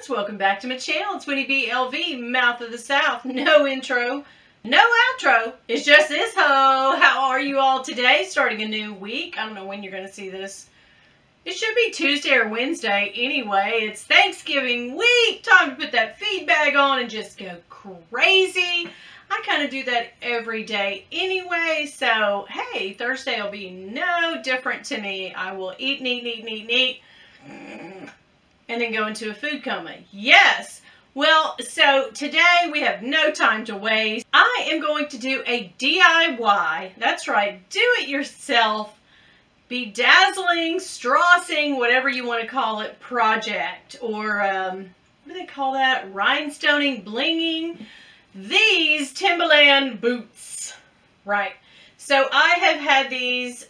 Timberlands. Welcome back to my channel. It's Winnie B. LV, Mouth of the South. No intro, no outro. It's just this hoe. How are you all today? Starting a new week. I don't know when you're going to see this. It should be Tuesday or Wednesday anyway. It's Thanksgiving week. Time to put that feed bag on and just go crazy. I kind of do that every day anyway, so hey, Thursday will be no different to me. I will eat, and then go into a food coma. Yes! Well, so today we have no time to waste. I am going to do a DIY, that's right, do it yourself, bedazzling, strassing, whatever you want to call it, project, or what do they call that? Rhinestoning, blinging. These Timberland boots, right? So I have had these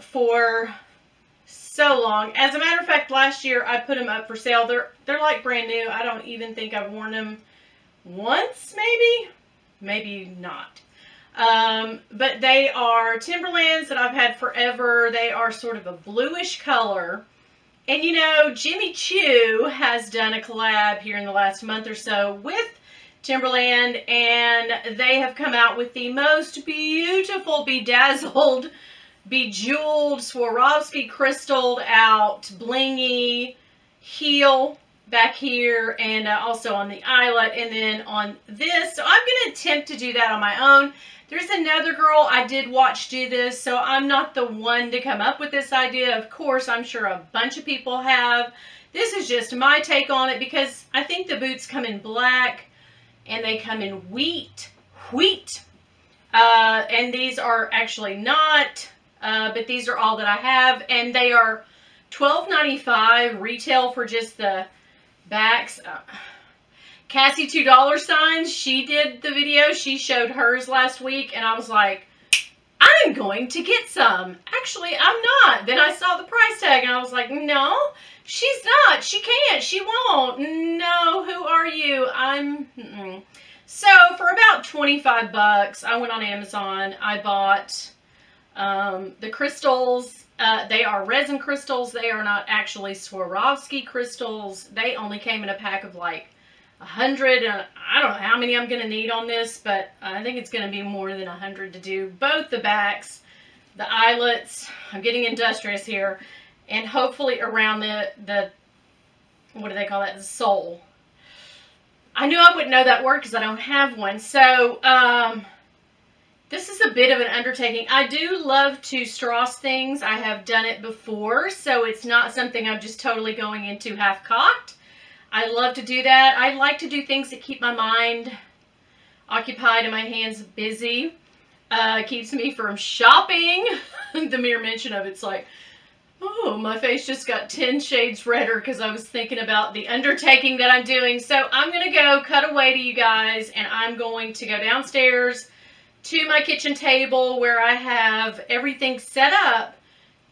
for so long. As a matter of fact, last year I put them up for sale. They're like brand new. I don't even think I've worn them once, maybe not. But they are Timberlands that I've had forever. They are sort of a bluish color. And you know, Jimmy Choo has done a collab here in the last month or so with Timberland, and they have come out with the most beautiful bedazzled, bejeweled, Swarovski crystalled out, blingy heel back here, and also on the eyelet, and then on this. So I'm going to attempt to do that on my own. There's another girl I did watch do this, so I'm not the one to come up with this idea. Of course, I'm sure a bunch of people have. This is just my take on it because I think the boots come in black and they come in wheat. And these are actually not, but these are all that I have, and they are $12.95 retail for just the backs. Cassie $2 signs, she did the video, she showed hers last week, and I was like, I'm going to get some. Actually, I'm not. Then I saw the price tag, and I was like, no, she's not. She can't. She won't. No, who are you? So, for about 25 bucks, I went on Amazon. I bought the crystals. They are resin crystals. They are not actually Swarovski crystals. They only came in a pack of like 100. I don't know how many I'm going to need on this, but I think it's going to be more than 100 to do both the backs, the eyelets. I'm getting industrious here. And hopefully around the what do they call that? The sole. I knew I wouldn't know that word because I don't have one. So, this is a bit of an undertaking. I do love to strass things. I have done it before, so it's not something I'm just totally going into half-cocked. I love to do that. I like to do things that keep my mind occupied and my hands busy. Keeps me from shopping. The mere mention of it's like, oh, my face just got 10 shades redder because I was thinking about the undertaking that I'm doing. So I'm going to go cut away to you guys, and I'm going to go downstairs to my kitchen table where I have everything set up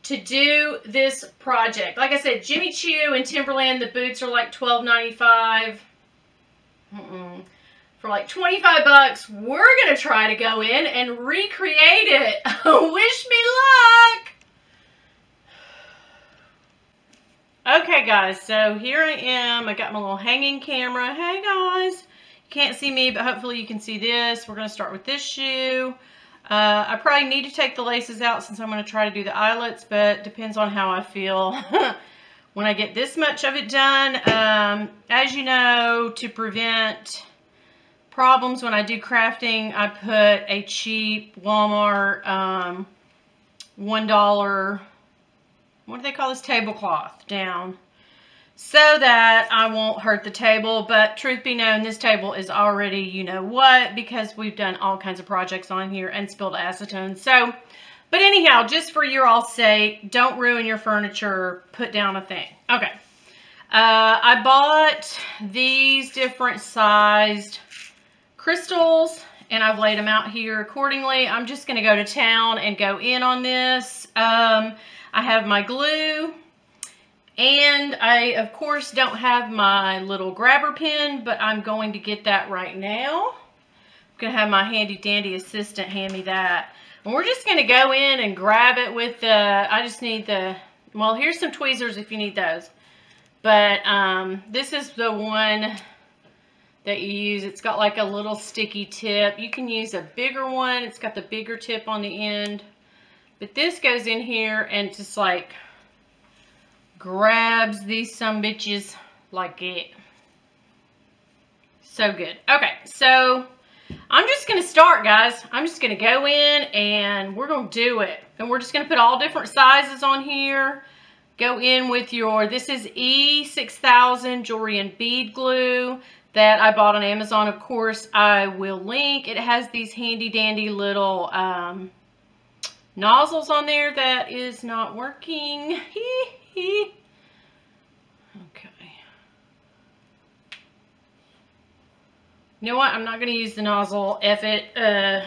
to do this project. Like I said, Jimmy Choo and Timberland, the boots are like $12.95. For like 25 bucks, we're going to try to go in and recreate it. Wish me luck! Okay guys, so here I am. I got my little hanging camera. Hey guys, you can't see me, but hopefully you can see this. We're going to start with this shoe. I probably need to take the laces out since I'm going to try to do the eyelets, but depends on how I feel when I get this much of it done. As you know, to prevent problems when I do crafting, I put a cheap Walmart $1, what do they call this, tablecloth down so that I won't hurt the table. But truth be known, this table is already you know what, because we've done all kinds of projects on here and spilled acetone. So, but anyhow, just for your all's sake, don't ruin your furniture, put down a thing. Okay, I bought these different sized crystals and I've laid them out here accordingly. I'm just going to go to town and go in on this. I have my glue, and I, of course, don't have my little grabber pen, but I'm going to get that right now. I'm going to have my handy-dandy assistant hand me that. And we're just going to go in and grab it with the, I just need the, well, here's some tweezers if you need those. But this is the one that you use. It's got like a little sticky tip. You can use a bigger one. It's got the bigger tip on the end. But this goes in here and just like grabs these sumbitches like it. So good. Okay, so I'm just going to start, guys. I'm just going to go in and we're going to do it. And we're just going to put all different sizes on here. Go in with your, this is E6000 jewelry and bead glue that I bought on Amazon. Of course, I will link. It has these handy dandy little nozzles on there. That is not working. Okay. You know what? I'm not going to use the nozzle. F it.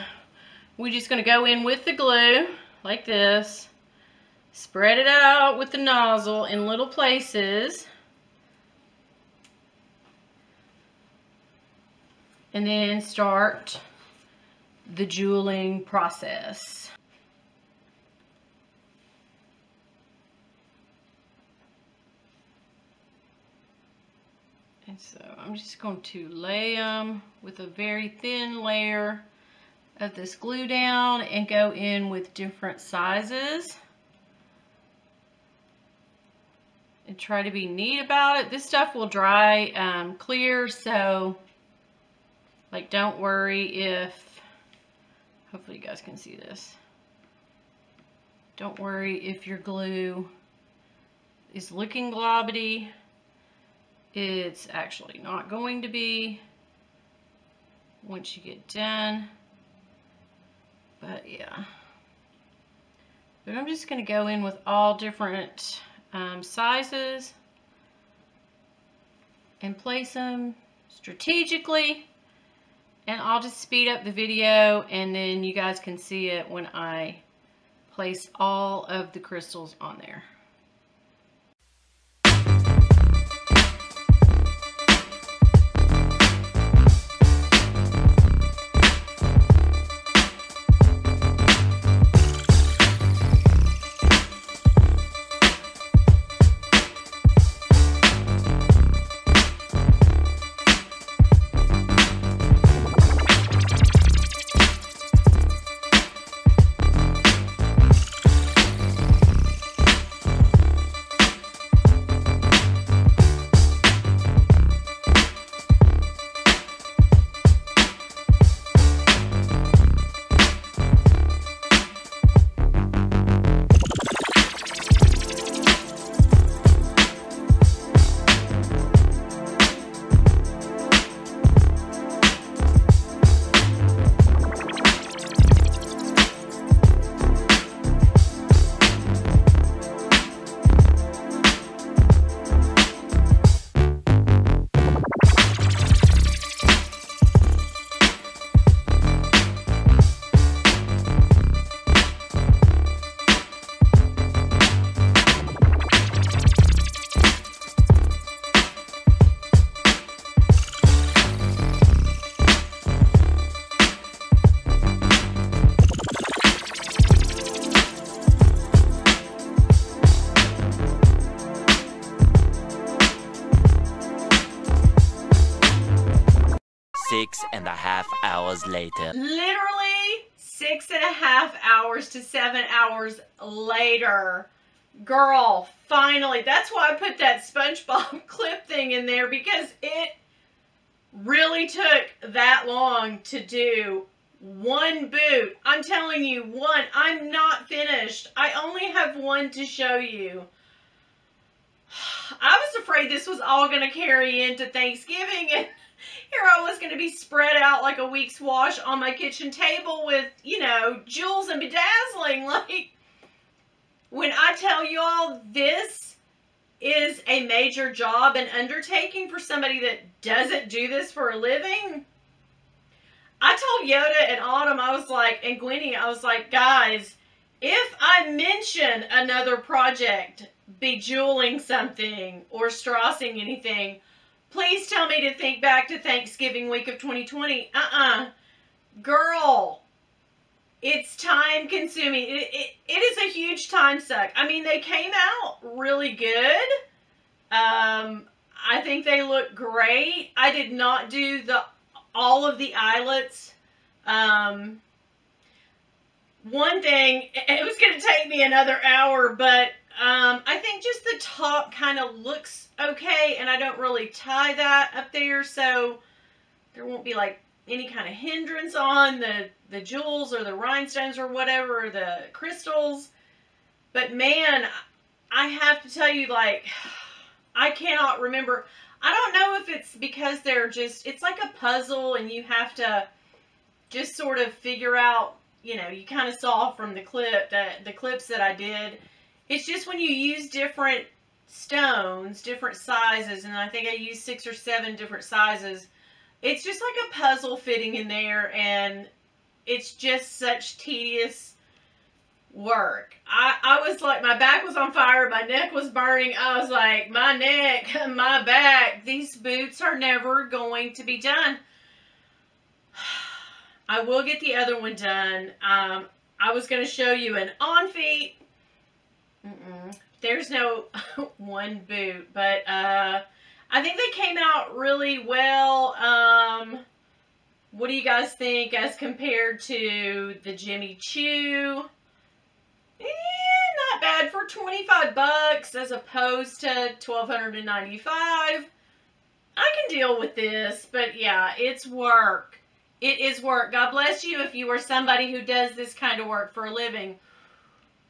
We're just going to go in with the glue like this. Spread it out with the nozzle in little places. And then start the jeweling process. And so I'm just going to lay them with a very thin layer of this glue down and go in with different sizes. And try to be neat about it. This stuff will dry clear, so like don't worry if, hopefully you guys can see this. Don't worry if your glue is looking globbity. It's actually not going to be once you get done. But yeah. But I'm just going to go in with all different sizes and place them strategically, and I'll just speed up the video and then you guys can see it when I place all of the crystals on there. 6.5 hours later. Literally 6.5 hours to 7 hours later. Girl, finally. That's why I put that SpongeBob clip thing in there, because it really took that long to do one boot. I'm telling you, one. I'm not finished. I only have one to show you. I was afraid this was all going to carry into Thanksgiving, and here I was going to be spread out like a week's wash on my kitchen table with, you know, jewels and bedazzling. Like, when I tell y'all this is a major job and undertaking for somebody that doesn't do this for a living, I told Yoda and Autumn, I was like, and Gwenny, I was like, guys, if I mention another project, bejeweling something or strassing anything, please tell me to think back to Thanksgiving week of 2020. Girl, it's time consuming. It is a huge time suck. I mean, they came out really good I think they look great. I did not do all of the eyelets. One thing, it was going to take me another hour, but I think just the top kind of looks okay, and I don't really tie that up there, so there won't be like any kind of hindrance on the jewels or the rhinestones or whatever, or the crystals. But man, I have to tell you, like, I cannot remember. I don't know if it's because they're just, it's like a puzzle and you have to just sort of figure out, you know, you kind of saw from the clips that I did. It's just when you use different stones, different sizes, and I think I used 6 or 7 different sizes. It's just like a puzzle fitting in there, and it's just such tedious work. I was like, my back was on fire, my neck was burning. I was like, my neck, my back, these boots are never going to be done. I will get the other one done. I was going to show you an on feet. There's no one boot, but I think they came out really well. What do you guys think as compared to the Jimmy Choo? Not bad for 25 bucks as opposed to $1,295. I can deal with this, but yeah, it's work. It is work. God bless you if you are somebody who does this kind of work for a living.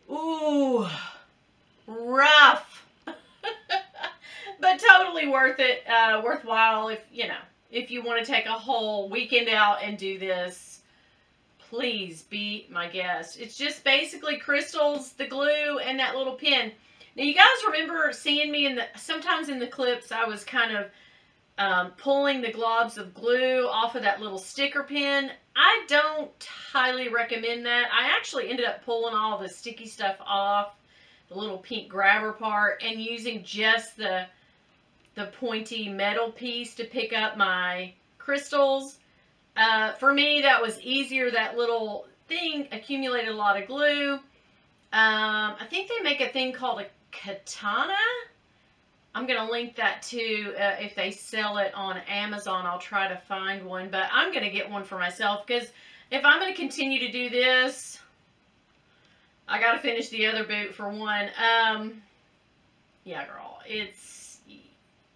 Ooh, rough. But totally worth it, worthwhile if, you know, if you want to take a whole weekend out and do this, please be my guest. It's just basically crystals, the glue, and that little pin. Now, you guys remember seeing me sometimes in the clips, I was kind of pulling the globs of glue off of that little sticker pin. I don't highly recommend that. I actually ended up pulling all the sticky stuff off, the little pink grabber part, and using just the pointy metal piece to pick up my crystals. For me, that was easier. That little thing accumulated a lot of glue. I think they make a thing called a katana. I'm going to link that too. If they sell it on Amazon, I'll try to find one. But I'm going to get one for myself, because if I'm going to continue to do this, I got to finish the other boot for one. Yeah, girl,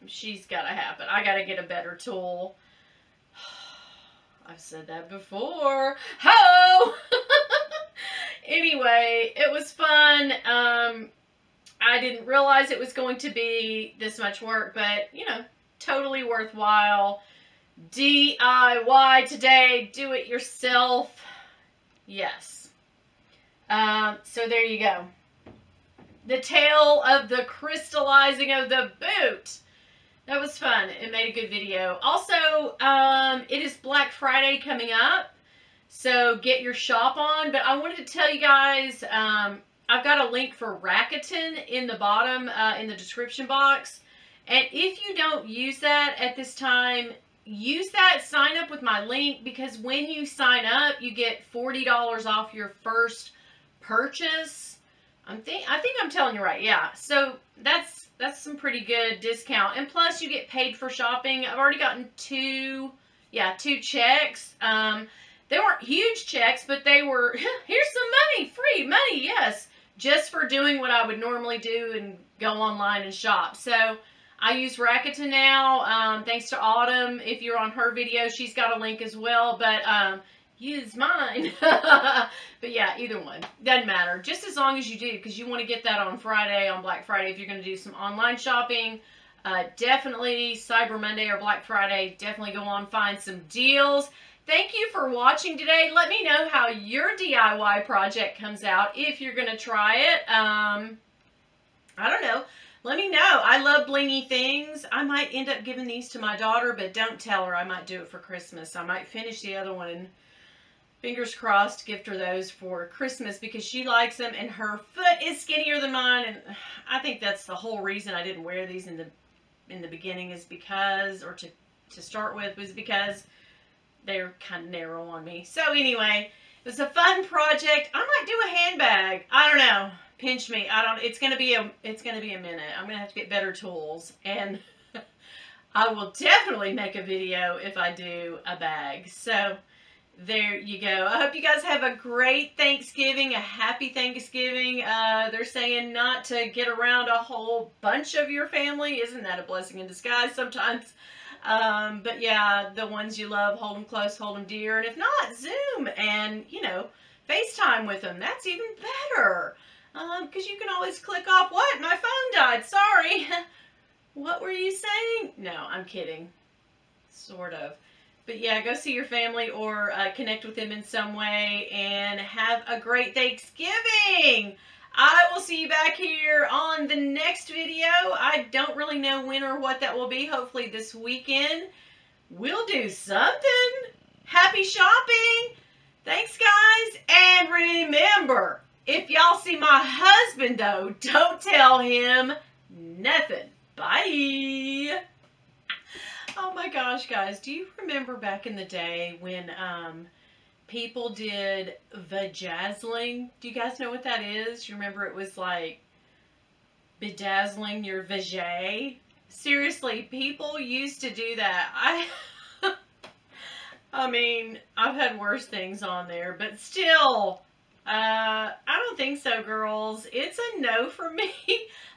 she's got to happen. I got to get a better tool. I've said that before. Ho! Anyway, it was fun. I didn't realize it was going to be this much work, but, you know, totally worthwhile. DIY today. Do it yourself. Yes. So there you go. The tale of the crystallizing of the boot. That was fun. It made a good video. Also, it is Black Friday coming up, so get your shop on. But I wanted to tell you guys, I've got a link for Rakuten in the bottom, in the description box. And if you don't use that at this time, use that, sign up with my link, because when you sign up, you get $40 off your first purchase. I think I'm telling you right, yeah. So that's some pretty good discount. And plus you get paid for shopping. I've already gotten two checks. They weren't huge checks, but they were, here's some money, free money, yes. Just for doing what I would normally do and go online and shop. So I use Rakuten now, thanks to Autumn. If you're on her video, she's got a link as well, but use mine. But yeah, either one. Doesn't matter. Just as long as you do, because you want to get that on Friday, on Black Friday, if you're going to do some online shopping. Definitely Cyber Monday or Black Friday, definitely go on, find some deals. Thank you for watching today. Let me know how your DIY project comes out if you're going to try it. I don't know. Let me know. I love blingy things. I might end up giving these to my daughter, but don't tell her. I might do it for Christmas. I might finish the other one and fingers crossed gift her those for Christmas, because she likes them and her foot is skinnier than mine. And I think that's the whole reason I didn't wear these in the beginning, is because, or to start with, was because they're kind of narrow on me. So anyway, was a fun project. I might do a handbag. I don't know. Pinch me. It's gonna be a minute. I'm gonna have to get better tools, and I will definitely make a video if I do a bag. So there you go. I hope you guys have a great Thanksgiving, a happy Thanksgiving. They're saying not to get around a whole bunch of your family. Isn't that a blessing in disguise sometimes? But yeah, the ones you love, hold them close, hold them dear. And if not, Zoom and, you know, FaceTime with them. That's even better. Because you can always click off, what? My phone died. Sorry. What were you saying? No, I'm kidding. Sort of. But yeah, go see your family or connect with them in some way and have a great Thanksgiving. I will see you back here on the next video. I don't really know when or what that will be. Hopefully this weekend we'll do something. Happy shopping. Thanks, guys. And remember, if y'all see my husband, though, don't tell him nothing. Bye. Oh my gosh, guys, do you remember back in the day when people did vajazzling? Do you guys know what that is? You remember it was like bedazzling your vajay? Seriously, people used to do that. I mean, I've had worse things on there, but still, I don't think so, girls. It's a no for me.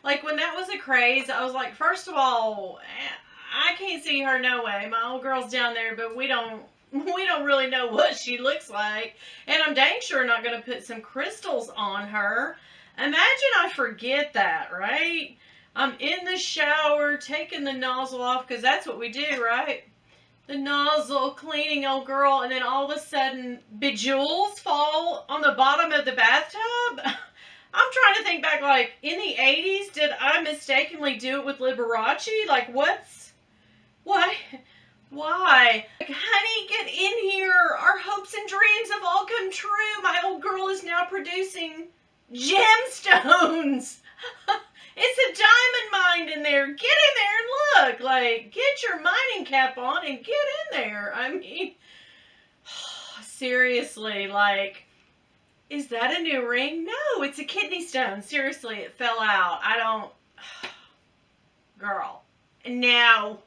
Like, when that was a craze, I was like, first of all, I can't see her, no way. My old girl's down there, but we don't really know what she looks like. And I'm dang sure not going to put some crystals on her. Imagine I forget that, right? I'm in the shower, taking the nozzle off, because that's what we do, right? The nozzle, cleaning old girl, and then all of a sudden, bejewels fall on the bottom of the bathtub. I'm trying to think back, like, in the 80s, did I mistakenly do it with Liberace? Like, why? Why? Like, honey, get in here. Our hopes and dreams have all come true. My old girl is now producing gemstones. It's a diamond mine in there. Get in there and look. Like, get your mining cap on and get in there. I mean, seriously, like, is that a new ring? No, it's a kidney stone. Seriously, it fell out. I don't... Girl. No.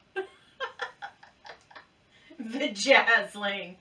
Vajazzling.